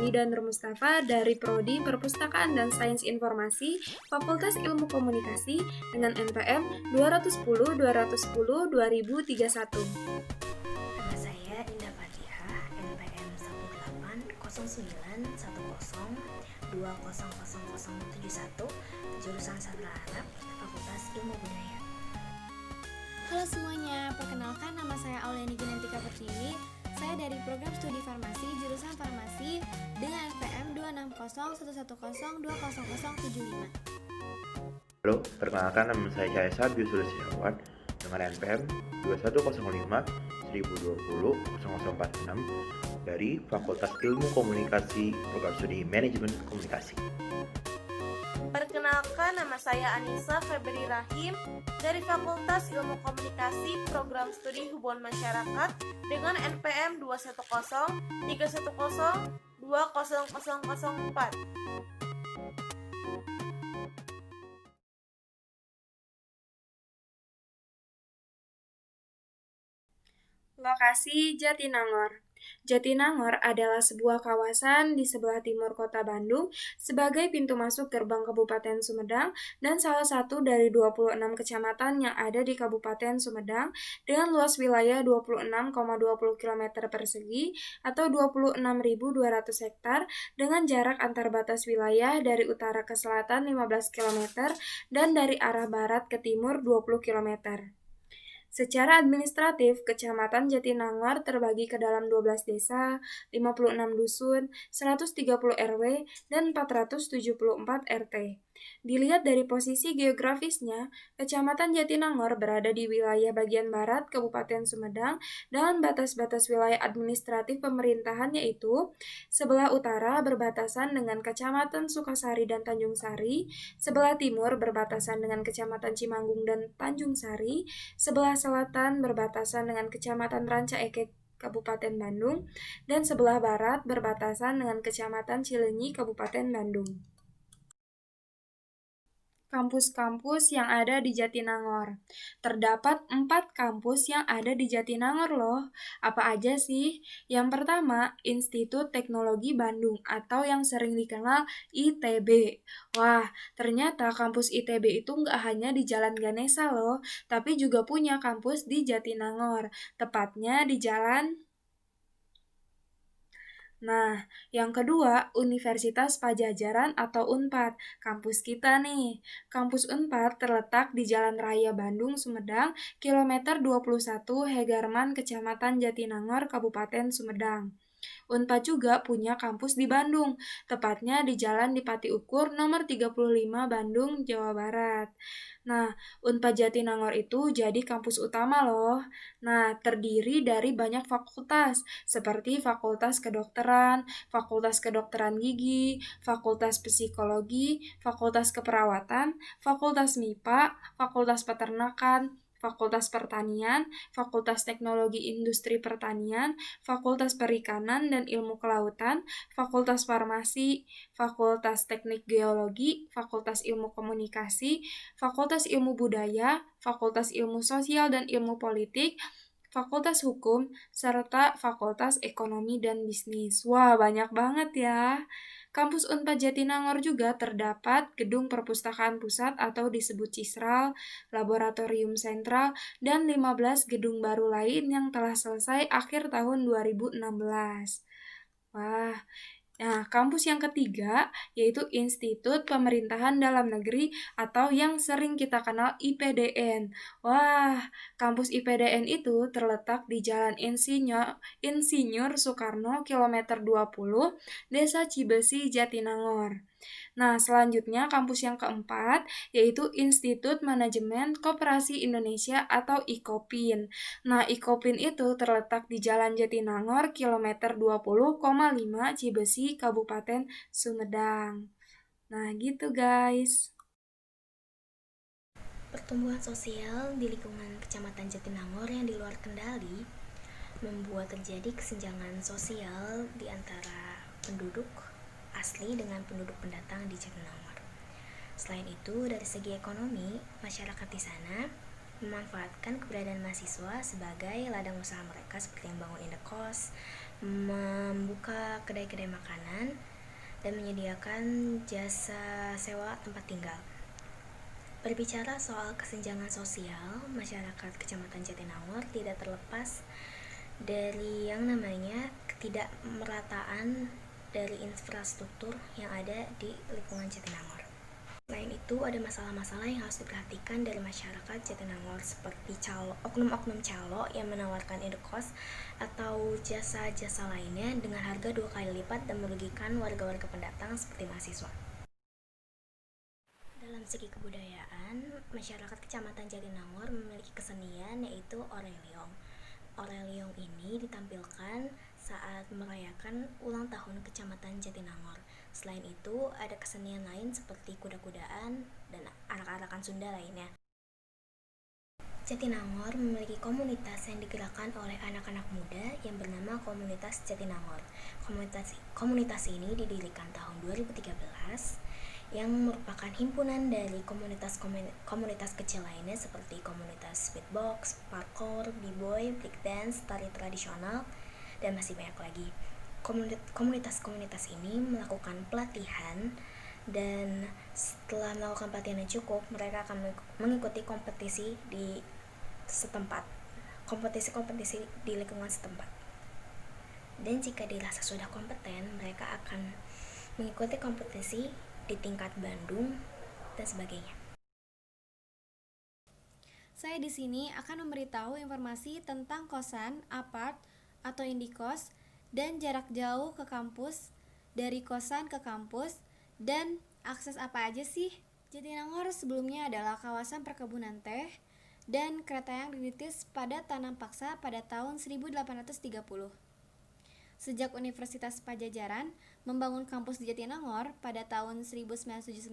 Ridha Nur Mustafa dari Prodi Perpustakaan dan Sains Informasi, Fakultas Ilmu Komunikasi dengan NPM 210-210-2031. Nama saya Indah Fatihah, NPM 181010200071, jurusan Sastra Arab, Fakultas Ilmu Budaya. Halo semuanya, perkenalkan nama saya Auliani Ginantika Pertiwi. Saya dari program studi farmasi jurusan farmasi dengan NPM 2601110200075. Halo, perkenalkan nama saya Syahesa Biusul Setiawan dengan NPM 2105-1020-0046 dari Fakultas Ilmu Komunikasi Program Studi Manajemen Komunikasi. Perkenalkan, nama saya Anissa Febri Rahim dari Fakultas Ilmu Komunikasi Program Studi Hubungan Masyarakat dengan NPM 21031020004. Lokasi Jatinangor. Jatinangor adalah sebuah kawasan di sebelah timur kota Bandung sebagai pintu masuk gerbang Kabupaten Sumedang dan salah satu dari 26 kecamatan yang ada di Kabupaten Sumedang dengan luas wilayah 26,20 km persegi atau 26.200 hektar dengan jarak antar batas wilayah dari utara ke selatan 15 km dan dari arah barat ke timur 20 km. Secara administratif, Kecamatan Jatinangor terbagi ke dalam 12 desa, 56 dusun, 130 RW, dan 474 RT. Dilihat dari posisi geografisnya, Kecamatan Jatinangor berada di wilayah bagian barat Kabupaten Sumedang dengan batas-batas wilayah administratif pemerintahan yaitu sebelah utara berbatasan dengan Kecamatan Sukasari dan Tanjung Sari, sebelah timur berbatasan dengan Kecamatan Cimanggung dan Tanjung Sari, sebelah selatan berbatasan dengan Kecamatan Ranca Ekek Kabupaten Bandung, dan sebelah barat berbatasan dengan Kecamatan Cileunyi Kabupaten Bandung. Kampus-kampus yang ada di Jatinangor. Terdapat 4 kampus yang ada di Jatinangor loh. Apa aja sih? Yang pertama, Institut Teknologi Bandung atau yang sering dikenal ITB. Wah, ternyata kampus ITB itu nggak hanya di Jalan Ganesa loh, tapi juga punya kampus di Jatinangor. Tepatnya di Jalan yang kedua, Universitas Padjadjaran atau UNPAD, kampus kita nih. Kampus UNPAD terletak di Jalan Raya Bandung, Sumedang, kilometer 21 Hegarman, Kecamatan Jatinangor, Kabupaten Sumedang. UNPAD juga punya kampus di Bandung, tepatnya di Jalan Dipati Ukur nomor 35 Bandung, Jawa Barat. UNPAD Jatinangor itu jadi kampus utama loh. Terdiri dari banyak fakultas, seperti Fakultas Kedokteran, Fakultas Kedokteran Gigi, Fakultas Psikologi, Fakultas Keperawatan, Fakultas MIPA, Fakultas Peternakan, Fakultas Pertanian, Fakultas Teknologi Industri Pertanian, Fakultas Perikanan dan Ilmu Kelautan, Fakultas Farmasi, Fakultas Teknik Geologi, Fakultas Ilmu Komunikasi, Fakultas Ilmu Budaya, Fakultas Ilmu Sosial dan Ilmu Politik, Fakultas Hukum, serta Fakultas Ekonomi dan Bisnis. Wah, banyak banget ya. Kampus UNPAD Jatinangor juga terdapat Gedung Perpustakaan Pusat atau disebut CISRAL, Laboratorium Sentral, dan 15 gedung baru lain yang telah selesai akhir tahun 2016. Wah, kampus yang ketiga yaitu Institut Pemerintahan Dalam Negeri atau yang sering kita kenal IPDN. Wah, kampus IPDN itu terletak di Jalan Insinyur Soekarno kilometer 20, Desa Cibesi, Jatinangor. Selanjutnya kampus yang keempat yaitu Institut Manajemen Koperasi Indonesia atau IKOPIN. IKOPIN itu terletak di Jalan Jatinangor kilometer 20,5 Cibesi, Kabupaten Sumedang. Gitu guys. Pertumbuhan sosial di lingkungan Kecamatan Jatinangor yang di luar kendali membuat terjadi kesenjangan sosial di antara penduduk asli dengan penduduk pendatang di Jatinangor. Selain itu, dari segi ekonomi, masyarakat di sana memanfaatkan keberadaan mahasiswa sebagai ladang usaha mereka seperti membangun indekos, membuka kedai-kedai makanan, dan menyediakan jasa sewa tempat tinggal. Berbicara soal kesenjangan sosial, masyarakat Kecamatan Jatinangor tidak terlepas dari yang namanya ketidakmerataan dari infrastruktur yang ada di lingkungan Jatinangor. Selain itu, ada masalah-masalah yang harus diperhatikan dari masyarakat Jatinangor seperti oknum-oknum calo yang menawarkan indekos atau jasa-jasa lainnya dengan harga 2 kali lipat dan merugikan warga-warga pendatang seperti mahasiswa. Dalam segi kebudayaan, masyarakat Kecamatan Jatinangor memiliki kesenian yaitu orelyong. Orelyong ini ditampilkan saat merayakan ulang tahun Kecamatan Jatinangor. Selain itu, ada kesenian lain seperti kuda-kudaan dan arak-arakan Sunda lainnya. Jatinangor memiliki komunitas yang digerakkan oleh anak-anak muda yang bernama Komunitas Jatinangor. Komunitas ini didirikan tahun 2013 yang merupakan himpunan dari komunitas kecil lainnya seperti komunitas beatbox, parkour, b-boy, breakdance, tari tradisional, dan masih banyak lagi. Komunitas-komunitas ini melakukan pelatihan, dan setelah melakukan pelatihan yang cukup, mereka akan mengikuti kompetisi di setempat, kompetisi di lingkungan setempat. Dan jika dirasa sudah kompeten, mereka akan mengikuti kompetisi di tingkat Bandung dan sebagainya. Saya di sini akan memberitahu informasi tentang kosan, apart, atau indikos, dan jarak jauh ke kampus, dari kosan ke kampus, dan akses apa aja sih? Jatinangor sebelumnya adalah kawasan perkebunan teh dan kereta yang dirintis pada tanam paksa pada tahun 1830. Sejak Universitas Padjadjaran membangun kampus di Jatinangor pada tahun 1979,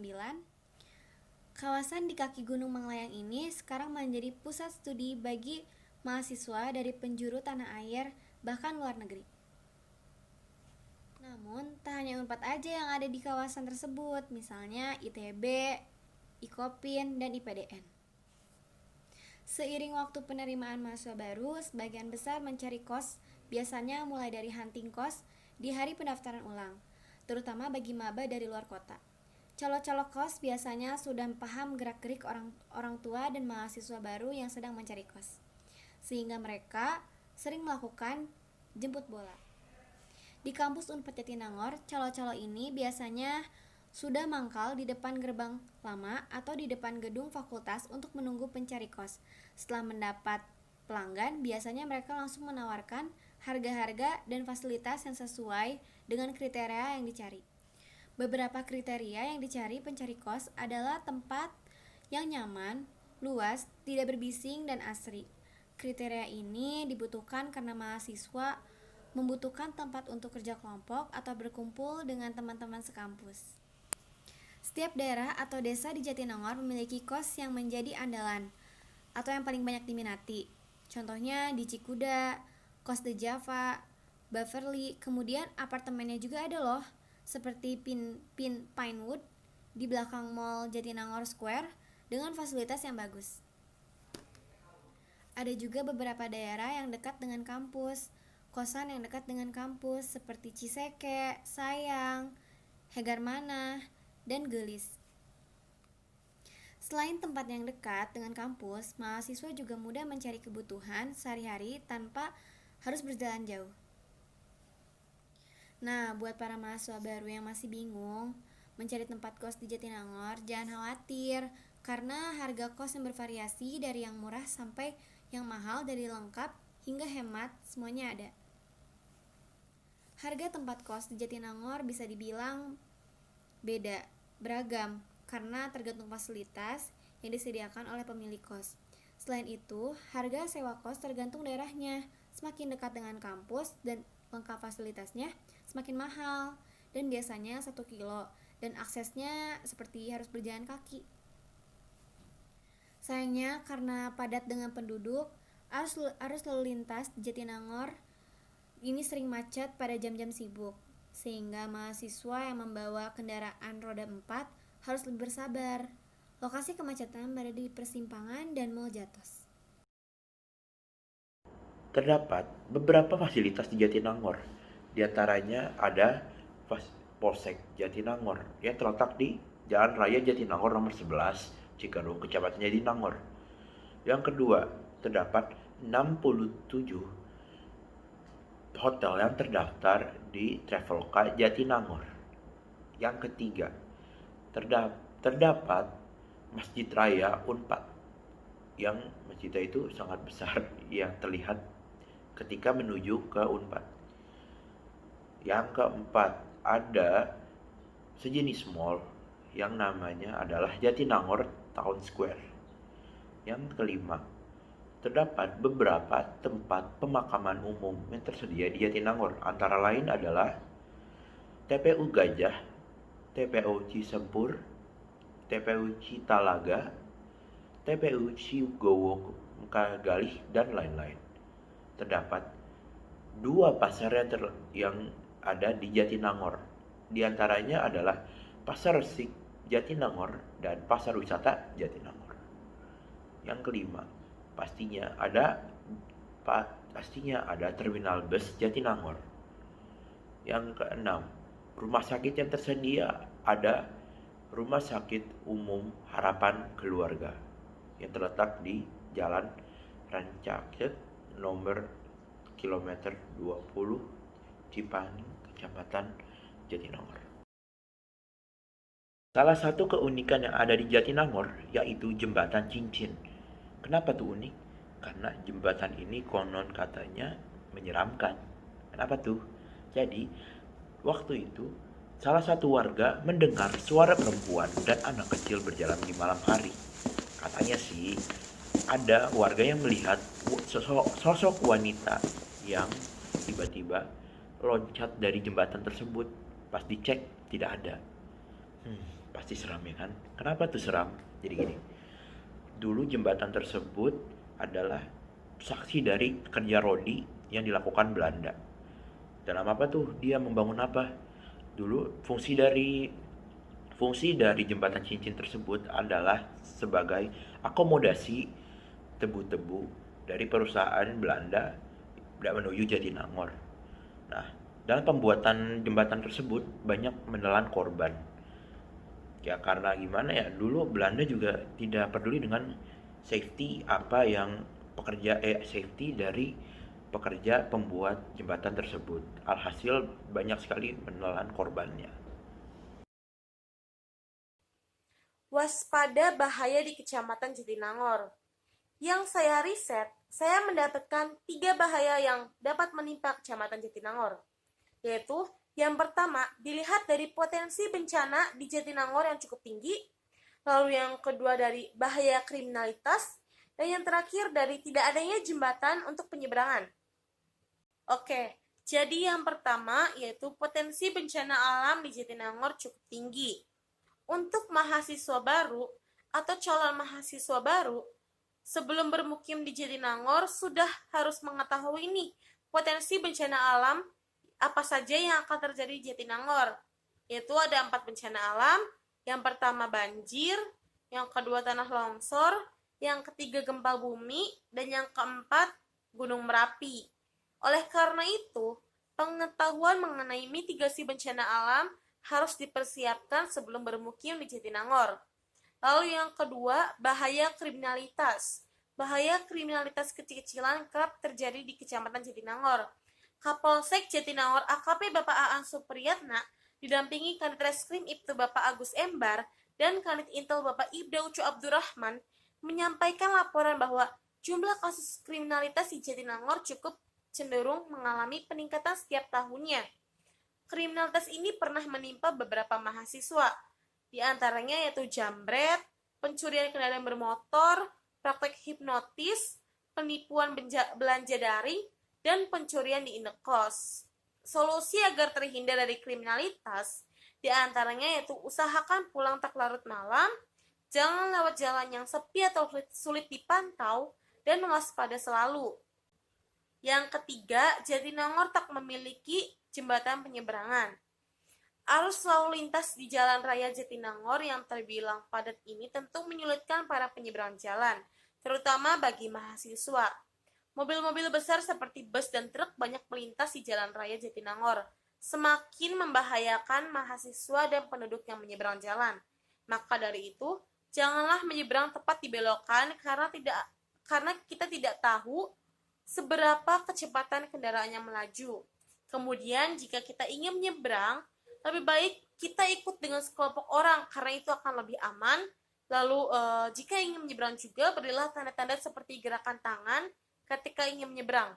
kawasan di kaki Gunung Manglayang ini sekarang menjadi pusat studi bagi mahasiswa dari penjuru tanah air bahkan luar negeri. Namun, tak hanya Unpad aja yang ada di kawasan tersebut, misalnya ITB, IKOPIN, dan IPDN. Seiring waktu penerimaan mahasiswa baru, sebagian besar mencari kos, biasanya mulai dari hunting kos di hari pendaftaran ulang, terutama bagi maba dari luar kota. Calo-calo kos biasanya sudah paham gerak-gerik orang tua dan mahasiswa baru yang sedang mencari kos, sehingga mereka sering melakukan jemput bola. Di kampus Unpad Jatinangor, calo-calo ini biasanya sudah mangkal di depan gerbang lama atau di depan gedung fakultas untuk menunggu pencari kos. Setelah mendapat pelanggan, biasanya mereka langsung menawarkan harga-harga dan fasilitas yang sesuai dengan kriteria yang dicari. Beberapa kriteria yang dicari pencari kos adalah tempat yang nyaman, luas, tidak berbising, dan asri. Kriteria ini dibutuhkan karena mahasiswa membutuhkan tempat untuk kerja kelompok atau berkumpul dengan teman-teman sekampus. Setiap daerah atau desa di Jatinangor memiliki kos yang menjadi andalan atau yang paling banyak diminati. Contohnya di Cikuda, Kos de Java, Beverly, kemudian apartemennya juga ada loh, seperti Pinewood di belakang Mall Jatinangor Square dengan fasilitas yang bagus. Ada juga beberapa daerah yang dekat dengan kampus, kosan yang dekat dengan kampus seperti Ciseke, Sayang, Hegarmana, dan Gelis. Selain tempat yang dekat dengan kampus, mahasiswa juga mudah mencari kebutuhan sehari-hari tanpa harus berjalan jauh. Nah, buat para mahasiswa baru yang masih bingung mencari tempat kos di Jatinangor, jangan khawatir, karena harga kos yang bervariasi dari yang murah sampai yang mahal, dari lengkap hingga hemat, semuanya ada. Harga tempat kos di Jatinangor bisa dibilang beda, beragam, karena tergantung fasilitas yang disediakan oleh pemilik kos. Selain itu, harga sewa kos tergantung daerahnya. Semakin dekat dengan kampus dan lengkap fasilitasnya, semakin mahal, dan biasanya 1 kilo, dan aksesnya seperti harus berjalan kaki. Sayangnya, karena padat dengan penduduk, arus lalu lintas di Jatinangor ini sering macet pada jam-jam sibuk, sehingga mahasiswa yang membawa kendaraan roda 4 harus lebih bersabar. Lokasi kemacetan berada di persimpangan dan Mall Jatos. Terdapat beberapa fasilitas di Jatinangor, Di antaranya ada Polsek Jatinangor yang terletak di Jalan Raya Jatinangor nomor 11, Cikerung, Kecamatan Jatinangor. Yang kedua, terdapat 67 hotel yang terdaftar di Traveloka Jatinangor. Yang ketiga, terdapat Masjid Raya Unpad, yang masjidnya itu sangat besar yang terlihat ketika menuju ke Unpad. Yang keempat, ada sejenis mall yang namanya adalah Jatinangor Town Square. Yang kelima, terdapat beberapa tempat pemakaman umum yang tersedia di Jatinangor, antara lain adalah TPU Gajah, TPU Cisempur, TPU Citalaga, TPU Cigowo Galih, dan lain-lain. Terdapat 2 pasar yang ada di Jatinangor. Di antaranya adalah Pasar Resik Jatinangor dan Pasar Wisata Jatinangor. Yang kelima, pastinya ada Terminal Bus Jatinangor. Yang keenam, rumah sakit yang tersedia ada Rumah Sakit Umum Harapan Keluarga yang terletak di Jalan Rancaket nomor kilometer 20 Cipaning, Kecamatan Jatinangor. Salah satu keunikan yang ada di Jatinangor yaitu Jembatan Cincin. Kenapa tuh unik? Karena jembatan ini konon katanya menyeramkan. Kenapa tuh? Jadi, waktu itu salah satu warga mendengar suara perempuan dan anak kecil berjalan di malam hari. Katanya sih, ada warga yang melihat sosok wanita yang tiba-tiba loncat dari jembatan tersebut. Pas dicek, tidak ada. Pasti seram ya kan? Kenapa tuh seram? Jadi gini, dulu jembatan tersebut adalah saksi dari kerja rodi yang dilakukan Belanda. Dalam apa tuh? Dia membangun apa? Dulu fungsi dari jembatan cincin tersebut adalah sebagai akomodasi tebu-tebu dari perusahaan Belanda menuju Jatinangor. Nah, dalam pembuatan jembatan tersebut banyak menelan korban. Ya karena gimana ya, dulu Belanda juga tidak peduli dengan safety safety dari pekerja pembuat jembatan tersebut. Alhasil banyak sekali menelan korbannya. Waspada bahaya di Kecamatan Jatinangor. Yang saya riset, saya mendapatkan 3 bahaya yang dapat menimpa Kecamatan Jatinangor. Yaitu, yang pertama, dilihat dari potensi bencana di Jatinangor yang cukup tinggi. Lalu yang kedua dari bahaya kriminalitas. Dan yang terakhir dari tidak adanya jembatan untuk penyeberangan. Oke, jadi yang pertama yaitu potensi bencana alam di Jatinangor cukup tinggi. Untuk mahasiswa baru atau calon mahasiswa baru, sebelum bermukim di Jatinangor sudah harus mengetahui nih potensi bencana alam apa saja yang akan terjadi di Jatinangor. Yaitu ada 4 bencana alam. Yang pertama banjir, yang kedua tanah longsor, yang ketiga gempa bumi, dan yang keempat Gunung Merapi. Oleh karena itu, pengetahuan mengenai mitigasi bencana alam harus dipersiapkan sebelum bermukim di Jatinangor. Lalu yang kedua, bahaya kriminalitas. Bahaya kriminalitas kecil-kecilan kerap terjadi di Kecamatan Jatinangor. Kapolsek Jatinangor AKP Bapak Aan Supriyatna didampingi Kanit Reskrim Ibtu Bapak Agus Embar dan Kanit Intel Bapak Ibda Ucu Abdurrahman menyampaikan laporan bahwa jumlah kasus kriminalitas di Jatinangor cukup cenderung mengalami peningkatan setiap tahunnya. Kriminalitas ini pernah menimpa beberapa mahasiswa, di antaranya yaitu jambret, pencurian kendaraan bermotor, praktek hipnotis, penipuan belanja daring, dan pencurian di indekos. Solusi agar terhindar dari kriminalitas, di antaranya yaitu usahakan pulang tak larut malam, jangan lewat jalan yang sepi atau sulit dipantau, dan waspada selalu. Yang ketiga, Jatinangor tak memiliki jembatan penyeberangan. Arus lalu lintas di Jalan Raya Jatinangor yang terbilang padat ini tentu menyulitkan para penyeberang jalan, terutama bagi mahasiswa. Mobil-mobil besar seperti bus dan truk banyak melintas di Jalan Raya Jatinangor, semakin membahayakan mahasiswa dan penduduk yang menyeberang jalan. Maka dari itu, janganlah menyeberang tepat di belokan karena kita tidak tahu seberapa kecepatan kendaraan yang melaju. Kemudian, jika kita ingin menyeberang, lebih baik kita ikut dengan sekelompok orang karena itu akan lebih aman. Lalu, jika ingin menyeberang juga, berilah tanda-tanda seperti gerakan tangan ketika ingin menyeberang.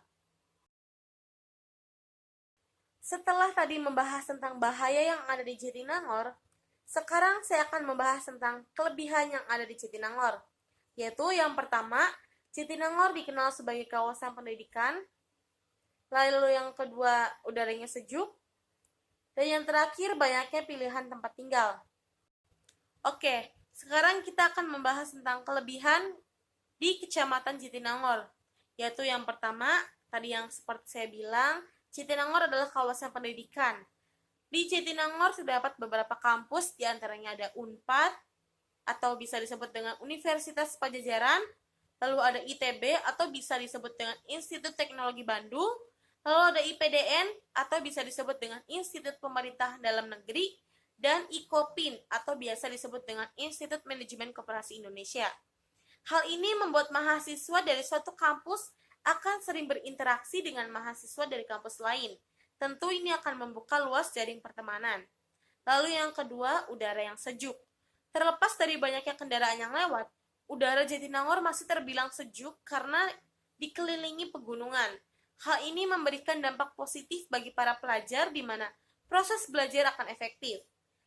Setelah tadi membahas tentang bahaya yang ada di Jatinangor, sekarang saya akan membahas tentang kelebihan yang ada di Jatinangor. Yaitu yang pertama, Jatinangor dikenal sebagai kawasan pendidikan. Lalu yang kedua, udaranya sejuk. Dan yang terakhir, banyaknya pilihan tempat tinggal. Oke, sekarang kita akan membahas tentang kelebihan di Kecamatan Jatinangor. Yaitu yang pertama, tadi yang seperti saya bilang, Jatinangor adalah kawasan pendidikan. Di Jatinangor terdapat beberapa kampus, diantaranya ada UNPAD, atau bisa disebut dengan Universitas Padjadjaran, lalu ada ITB, atau bisa disebut dengan Institut Teknologi Bandung, lalu ada IPDN, atau bisa disebut dengan Institut Pemerintah Dalam Negeri, dan IKOPIN, atau biasa disebut dengan Institut Manajemen Koperasi Indonesia. Hal ini membuat mahasiswa dari suatu kampus akan sering berinteraksi dengan mahasiswa dari kampus lain. Tentu ini akan membuka luas jaring pertemanan. Lalu yang kedua, udara yang sejuk. Terlepas dari banyaknya kendaraan yang lewat, udara Jatinangor masih terbilang sejuk karena dikelilingi pegunungan. Hal ini memberikan dampak positif bagi para pelajar di mana proses belajar akan efektif.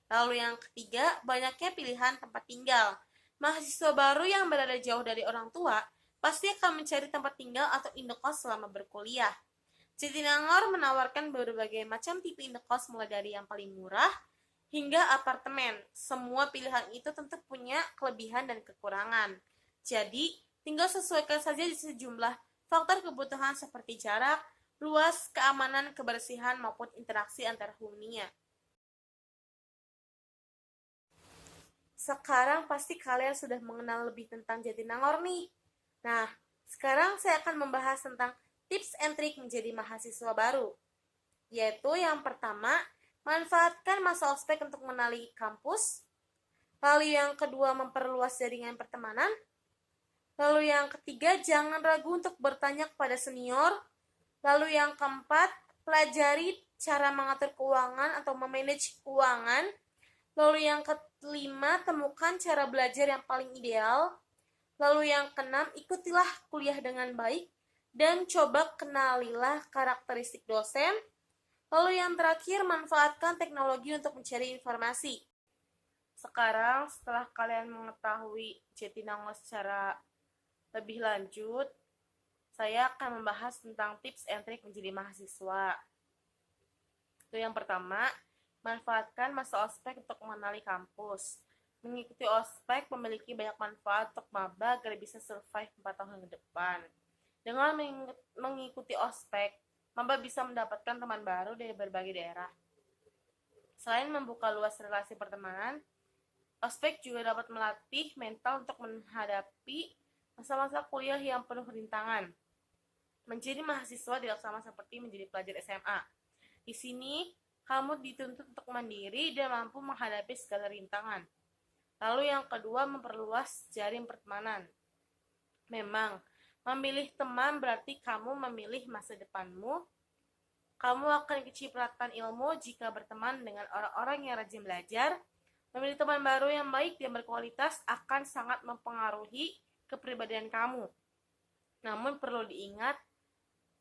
Lalu yang ketiga, banyaknya pilihan tempat tinggal. Mahasiswa baru yang berada jauh dari orang tua pasti akan mencari tempat tinggal atau indekos selama berkuliah. Jatinangor menawarkan berbagai macam tipe indekos mulai dari yang paling murah hingga apartemen. Semua pilihan itu tentu punya kelebihan dan kekurangan. Jadi, tinggal sesuaikan saja di sejumlah faktor kebutuhan seperti jarak, luas, keamanan, kebersihan, maupun interaksi antar huninya. Sekarang pasti kalian sudah mengenal lebih tentang Jatinangor nih. Nah, sekarang saya akan membahas tentang tips and trik menjadi mahasiswa baru. Yaitu yang pertama, manfaatkan masa ospek untuk mengenali kampus. Lalu yang kedua, memperluas jaringan pertemanan. Lalu yang ketiga, jangan ragu untuk bertanya kepada senior. Lalu yang keempat, pelajari cara mengatur keuangan atau memanage keuangan. Lalu yang kelima, temukan cara belajar yang paling ideal. Lalu yang keenam, ikutilah kuliah dengan baik dan coba kenalilah karakteristik dosen. Lalu yang terakhir, manfaatkan teknologi untuk mencari informasi. Sekarang, setelah kalian mengetahui Jatinangor secara lebih lanjut, saya akan membahas tentang tips and trik menjadi mahasiswa. Itu yang pertama, manfaatkan masa ospek untuk mengenali kampus. Mengikuti ospek memiliki banyak manfaat untuk maba agar bisa survive 4 tahun ke depan. Dengan mengikuti ospek, maba bisa mendapatkan teman baru dari berbagai daerah. Selain membuka luas relasi pertemanan, ospek juga dapat melatih mental untuk menghadapi masa-masa kuliah yang penuh rintangan. Menjadi mahasiswa tidak sama seperti menjadi pelajar SMA. Di sini, kamu dituntut untuk mandiri dan mampu menghadapi segala rintangan. Lalu yang kedua, memperluas jaring pertemanan. Memang, memilih teman berarti kamu memilih masa depanmu. Kamu akan kecipratan ilmu jika berteman dengan orang-orang yang rajin belajar. Memilih teman baru yang baik dan berkualitas akan sangat mempengaruhi kepribadian kamu. Namun perlu diingat,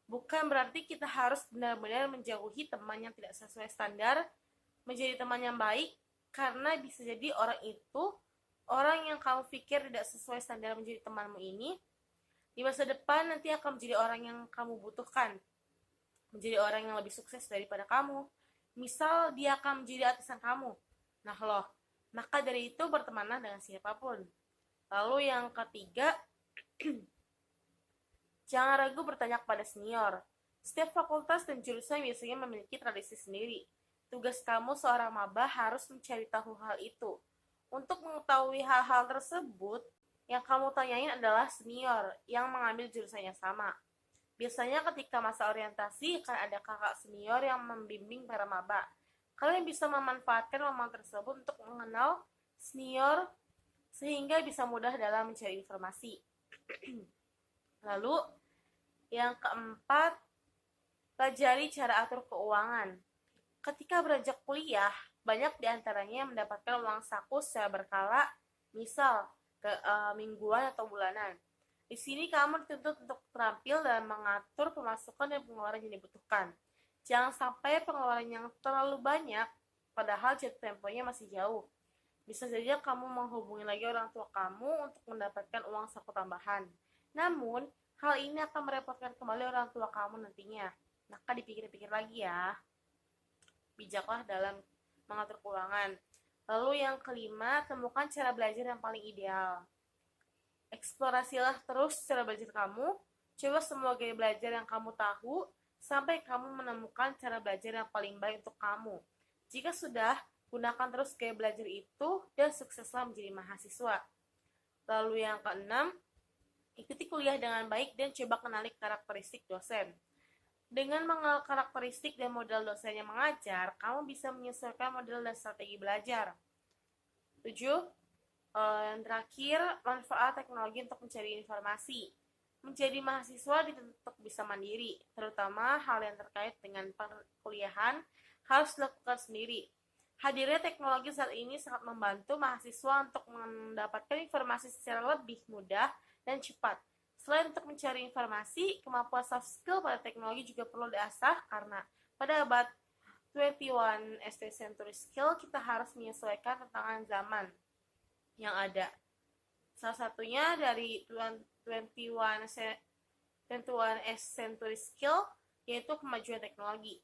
bukan berarti kita harus benar-benar menjauhi teman yang tidak sesuai standar, menjadi teman yang baik, karena bisa jadi orang itu, orang yang kamu pikir tidak sesuai standar menjadi temanmu ini, di masa depan nanti akan menjadi orang yang kamu butuhkan, menjadi orang yang lebih sukses daripada kamu. Misal, dia akan menjadi atasan kamu. Nah loh, maka dari itu bertemanlah dengan siapapun. Lalu yang ketiga, jangan ragu bertanya kepada senior. Setiap fakultas dan jurusan biasanya memiliki tradisi sendiri. Tugas kamu seorang maba harus mencari tahu hal itu. Untuk mengetahui hal-hal tersebut, yang kamu tanyain adalah senior yang mengambil jurusan yang sama. Biasanya ketika masa orientasi akan ada kakak senior yang membimbing para maba. Kalian bisa memanfaatkan momen tersebut untuk mengenal senior sehingga bisa mudah dalam mencari informasi. Lalu, yang keempat, pelajari cara atur keuangan. Ketika beranjak kuliah, banyak di antaranya yang mendapatkan uang saku secara berkala, misal mingguan atau bulanan. Di sini kamu dituntut untuk terampil dalam mengatur pemasukan dan pengeluaran yang dibutuhkan. Jangan sampai pengeluaran yang terlalu banyak, padahal jatuh temponya masih jauh. Bisa saja kamu menghubungi lagi orang tua kamu untuk mendapatkan uang saku tambahan. Namun, hal ini akan merepotkan kembali orang tua kamu nantinya. Maka dipikir-pikir lagi ya. Bijaklah dalam mengatur keuangan. Lalu yang kelima, temukan cara belajar yang paling ideal. Eksplorasilah terus cara belajar kamu, coba semua gaya belajar yang kamu tahu, sampai kamu menemukan cara belajar yang paling baik untuk kamu. Jika sudah, gunakan terus gaya belajar itu dan sukseslah menjadi mahasiswa. Lalu yang keenam, ikuti kuliah dengan baik dan coba kenali karakteristik dosen. Dengan mengenal karakteristik dan model dosen yang mengajar, kamu bisa menyesuaikan model dan strategi belajar. 7. Yang terakhir, manfaat teknologi untuk mencari informasi. Menjadi mahasiswa dituntut bisa mandiri, terutama hal yang terkait dengan perkuliahan harus dilakukan sendiri. Hadirnya teknologi saat ini sangat membantu mahasiswa untuk mendapatkan informasi secara lebih mudah dan cepat. Selain untuk mencari informasi, kemampuan soft skill pada teknologi juga perlu diasah karena pada abad 21 century skill kita harus menyesuaikan tantangan zaman yang ada. Salah satunya dari 21 century skill yaitu kemajuan teknologi.